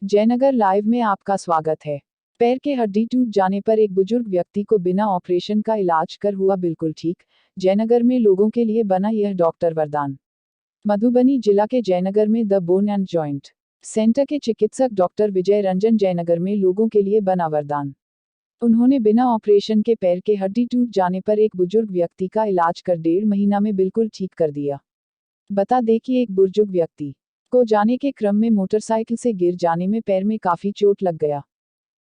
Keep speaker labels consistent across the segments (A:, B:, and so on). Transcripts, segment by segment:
A: Jaynagar live में आपका स्वागत है। पैर के हड्डी टूट जाने पर एक बुजुर्ग व्यक्ति को बिना ऑपरेशन का इलाज कर हुआ बिल्कुल ठीक। जयनगर में लोगों के लिए बना यह डॉक्टर वरदान। मधुबनी जिला के जयनगर में the bone and joint centre के चिकित्सक डॉक्टर विजय रंजन जयनगर में लोगों के लिए बना वरदान। उन्होंने बिना ऑपरेशन के पैर के हड्डी टूट जाने पर एक बुजुर्ग व्यक्ति का इलाज कर 1.5 महीना में बिल्कुल ठीक कर दिया। बता दें कि एक बुजुर्ग व्यक्ति को जाने के क्रम में मोटरसाइकिल से गिर जाने में पैर में काफी चोट लग गया।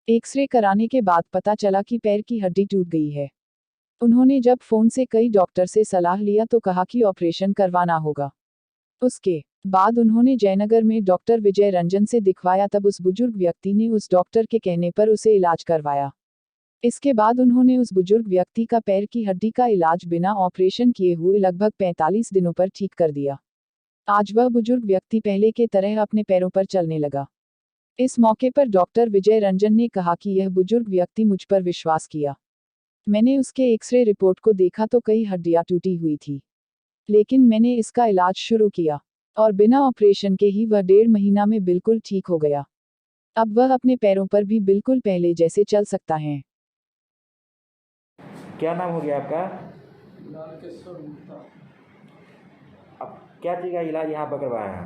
A: एक्सरे कराने के बाद पता चला कि पैर की हड्डी टूट गई है। उन्होंने जब फोन से कई डॉक्टर से सलाह लिया तो कहा कि ऑपरेशन करवाना होगा। उसके बाद उन्होंने जयनगर में डॉक्टर विजय रंजन से दिखवाया, तब उस बुजुर्ग व्यक्ति ने उस डॉक्टर के कहने पर उसे इलाज करवाया। इसके बाद उन्होंने उस बुजुर्ग व्यक्ति का पैर की हड्डी का इलाज बिना ऑपरेशन किए हुए लगभग 45 दिनों पर ठीक कर दिया। आज वह बुजुर्ग व्यक्ति पहले के तरह अपने पैरों पर चलने लगा। इस मौके पर डॉक्टर विजय रंजन ने कहा कि यह बुजुर्ग व्यक्ति मुझ पर विश्वास किया। मैंने उसके एक्सरे रिपोर्ट को देखा तो कई हड्डियां टूटी हुई थी, लेकिन मैंने इसका इलाज शुरू किया और बिना ऑपरेशन के ही वह 1.5 महीना में बिल्कुल ठीक हो गया। अब वह अपने पैरों पर भी बिल्कुल पहले जैसे चल सकता है।
B: क्या नाम हो गया आपका?
C: लालकेश्वर गुप्ता।
B: अब क्या चीज़ का इलाज यहाँ पर करवाया है?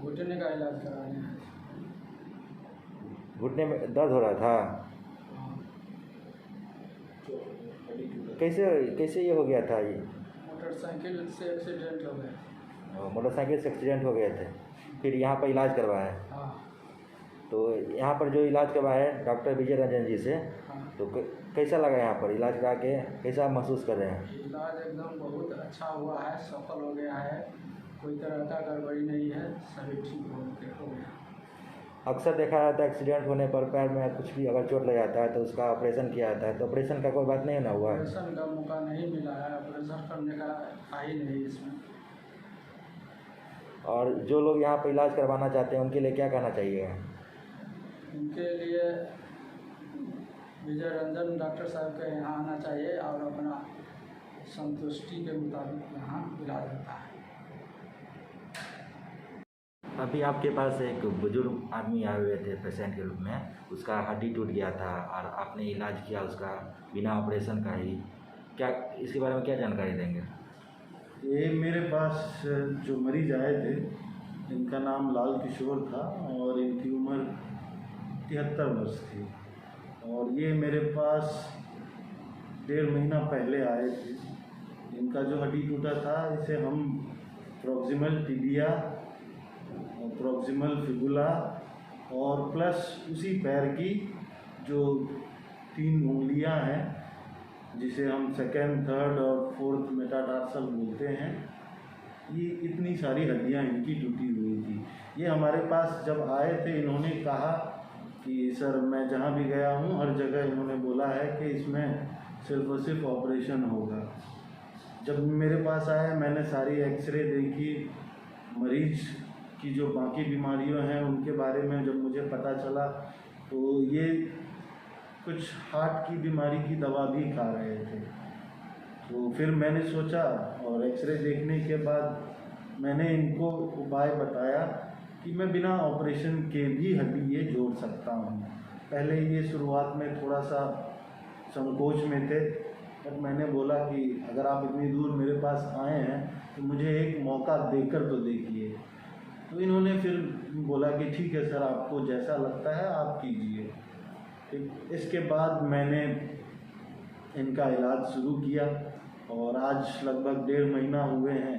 C: घुटने का इलाज कराए हैं।
B: घुटने में दर्द हो रहा था? कैसे कैसे ये हो गया था? ये
C: मोटरसाइकिल से एक्सीडेंट हो गया।
B: मोटरसाइकिल से एक्सीडेंट हो गए थे, फिर यहाँ पर इलाज करवाया है।
C: हाँ
B: तो यहाँ पर जो इलाज करवाया है डॉक्टर विजय रंजन जी से,
C: हाँ।
B: तो कैसा लगा यहाँ पर इलाज करा के? कैसा महसूस कर रहे हैं?
C: इलाज एकदम बहुत अच्छा हुआ है, सफल हो गया है, कोई तरह का गड़बड़ी नहीं है, सभी ठीक हो गया।
B: अक्सर देखा जाता है एक्सीडेंट होने पर पैर में कुछ भी अगर चोट लग जाता है तो उसका ऑपरेशन किया जाता है, तो ऑपरेशन का कोई बात नहीं ना हुआ?
C: ऑपरेशन का मौका नहीं मिला है, ऑपरेशन करने का था ही नहीं इसमें।
B: और जो लोग यहाँ पर इलाज करवाना चाहते हैं उनके लिए क्या कहना चाहिए?
C: उनके लिए विजय रंजन डॉक्टर साहब के यहाँ आना चाहिए और अपना संतुष्टि के मुताबिक यहाँ इलाज होता है।
B: अभी आपके पास एक बुजुर्ग आदमी आए हुए थे पेशेंट के रूप में, उसका हड्डी टूट गया था और आपने इलाज किया उसका बिना ऑपरेशन का ही। क्या इसके बारे में क्या जानकारी देंगे?
D: ये मेरे पास जो मरीज आए थे इनका नाम लाल किशोर था और इनकी उम्र 73 वर्ष थी और ये मेरे पास 1.5 महीना पहले आए थे। इनका जो हड्डी टूटा था इसे हम प्रॉक्सिमल टिबिया, प्रॉक्सिमल फिबुला और प्लस उसी पैर की जो 3 उंगलियां हैं जिसे हम सेकेंड, थर्ड और फोर्थ मेटाटार्सल बोलते हैं, ये इतनी सारी हड्डियां इनकी टूटी हुई थी। ये हमारे पास जब आए थे इन्होंने कहा कि सर मैं जहाँ भी गया हूँ हर जगह इन्होंने बोला है कि इसमें सिर्फ और सिर्फ ऑपरेशन होगा। जब मेरे पास आए मैंने सारी एक्सरे देखी, मरीज की जो बाकी बीमारियों हैं उनके बारे में जब मुझे पता चला तो ये कुछ हार्ट की बीमारी की दवा भी खा रहे थे। तो फिर मैंने सोचा और एक्सरे देखने के बाद मैंने इनको उपाय बताया कि मैं बिना ऑपरेशन के भी हड्डी ये जोड़ सकता हूँ। पहले ये शुरुआत में थोड़ा सा संकोच में थे, पर मैंने बोला कि अगर आप इतनी दूर मेरे पास आए हैं तो मुझे एक मौका देकर तो देखिए। तो इन्होंने फिर बोला कि ठीक है सर, आपको जैसा लगता है आप कीजिए। ठीक, इसके बाद मैंने इनका इलाज शुरू किया और आज लगभग 1.5 महीना हुए हैं।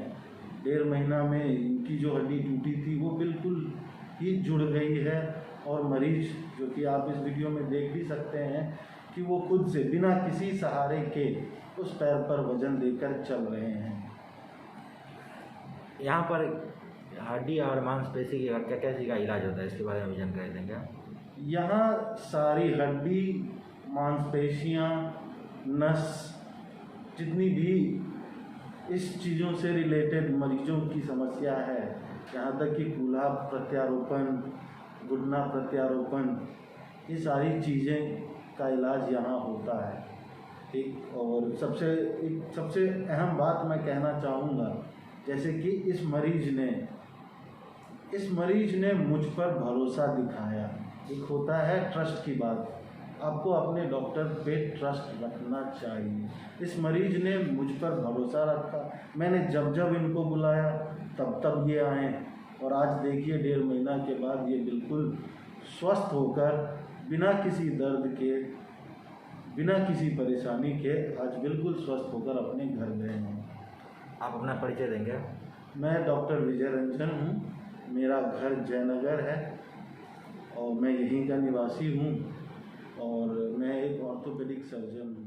D: 1.5 महीना में इनकी जो हड्डी टूटी थी वो बिल्कुल ही जुड़ गई है और मरीज जो कि आप इस वीडियो में देख भी सकते हैं कि वो खुद से बिना किसी सहारे के उस पैर पर वजन देकर चल रहे हैं।
B: यहाँ पर हड्डी और मांसपेशी का क्या क्या चीज़ का इलाज होता है, इसके बारे में जानकारी देंगे?
D: यहाँ सारी हड्डी, मांसपेशियाँ, नस, जितनी भी इस चीज़ों से रिलेटेड मरीजों की समस्या है, यहाँ तक कि कूल्हा प्रत्यारोपण, घुटना प्रत्यारोपण, ये सारी चीज़ें का इलाज यहाँ होता है। ठीक, और सबसे अहम बात मैं कहना चाहूँगा, जैसे कि इस मरीज ने इस मरीज ने मुझ पर भरोसा दिखाया। एक होता है ट्रस्ट की बात, आपको अपने डॉक्टर पे ट्रस्ट रखना चाहिए। इस मरीज ने मुझ पर भरोसा रखा, मैंने जब जब इनको बुलाया तब तब ये आए, और आज देखिए 1.5 महीना के बाद ये बिल्कुल स्वस्थ होकर बिना किसी दर्द के, बिना किसी परेशानी के आज बिल्कुल स्वस्थ होकर अपने घर गए हैं।
B: आप अपना परिचय देंगे?
D: मैं डॉक्टर विजय रंजन हूँ, मेरा घर जयनगर है और मैं यहीं का निवासी हूँ और मैं एक ऑर्थोपेडिक सर्जन हूँ।